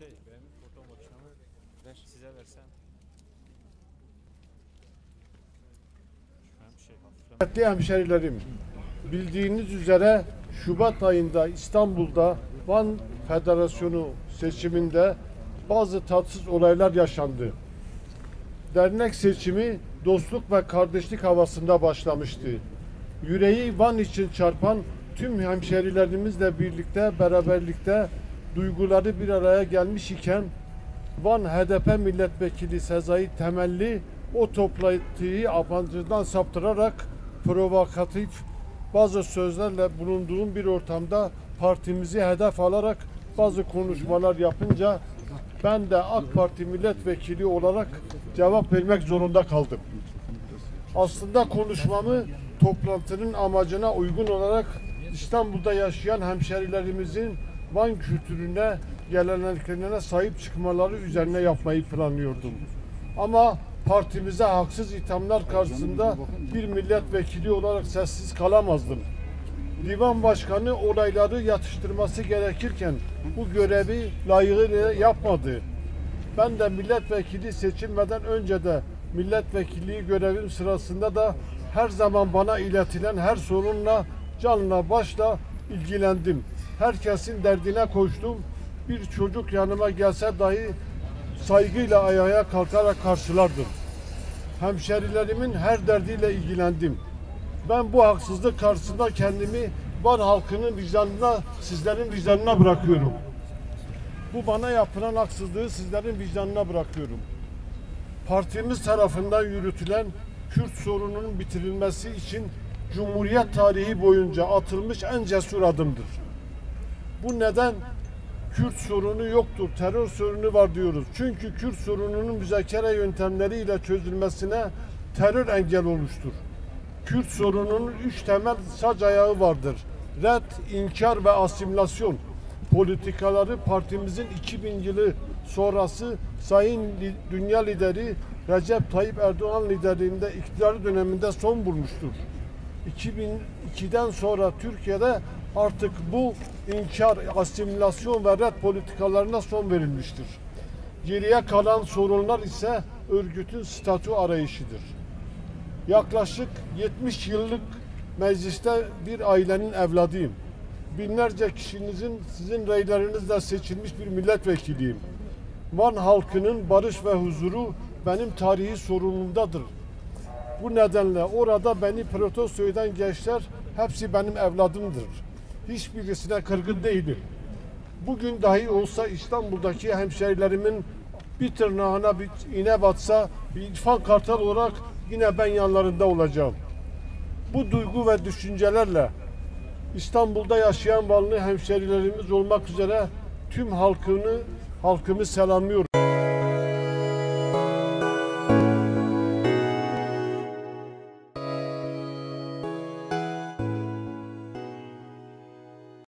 Benim foto makinamı size versem. Kıymetli hemşerilerim, bildiğiniz üzere Şubat ayında İstanbul'da Van Federasyonu seçiminde bazı tatsız olaylar yaşandı. Dernek seçimi dostluk ve kardeşlik havasında başlamıştı. Yüreği Van için çarpan tüm hemşerilerimizle birlikte, beraberlikte duyguları bir araya gelmiş iken Van HDP milletvekili Sezai Temelli o toplantıyı abancıdan saptırarak provokatif bazı sözlerle bulunduğum bir ortamda partimizi hedef alarak bazı konuşmalar yapınca ben de AK Parti milletvekili olarak cevap vermek zorunda kaldım. Aslında konuşmamı toplantının amacına uygun olarak İstanbul'da yaşayan hemşerilerimizin Van kültürüne, geleneklerine sahip çıkmaları üzerine yapmayı planlıyordum. Ama partimize haksız ithamlar karşısında bir milletvekili olarak sessiz kalamazdım. Divan Başkanı olayları yatıştırması gerekirken bu görevi layığıyla yapmadı. Ben de milletvekili seçilmeden önce de milletvekilliği görevim sırasında da her zaman bana iletilen her sorunla canla başla ilgilendim. Herkesin derdine koştum. Bir çocuk yanıma gelse dahi saygıyla ayağa kalkarak karşılardım. Hemşerilerimin her derdiyle ilgilendim. Ben bu haksızlık karşısında kendimi Van halkının vicdanına, sizlerin vicdanına bırakıyorum. Bu bana yapılan haksızlığı sizlerin vicdanına bırakıyorum. Partimiz tarafından yürütülen Kürt sorununun bitirilmesi için Cumhuriyet tarihi boyunca atılmış en cesur adımdır. Bu neden Kürt sorunu yoktur, terör sorunu var diyoruz. Çünkü Kürt sorununun müzakere yöntemleriyle çözülmesine terör engel olmuştur. Kürt sorununun 3 temel sac ayağı vardır. Red, inkar ve asimilasyon politikaları partimizin 2000 yılı sonrası Sayın Dünya Lideri Recep Tayyip Erdoğan liderliğinde iktidar döneminde son bulmuştur. 2002'den sonra Türkiye'de artık bu inkar, asimilasyon ve red politikalarına son verilmiştir. Geriye kalan sorunlar ise örgütün statü arayışıdır. Yaklaşık 70 yıllık mecliste bir ailenin evladıyım. Binlerce kişinizin sizin reylerinizle seçilmiş bir milletvekiliyim. Van halkının barış ve huzuru benim tarihi sorumluluğumdadır. Bu nedenle orada beni protesto eden gençler hepsi benim evladımdır. Hiçbirisine kırgın değilim. Bugün dahi olsa İstanbul'daki hemşerilerimin bir tırnağına bir iğne batsa bir İrfan Kartal olarak yine ben yanlarında olacağım. Bu duygu ve düşüncelerle İstanbul'da yaşayan Vanlı hemşerilerimiz olmak üzere tüm halkımı selamlıyorum.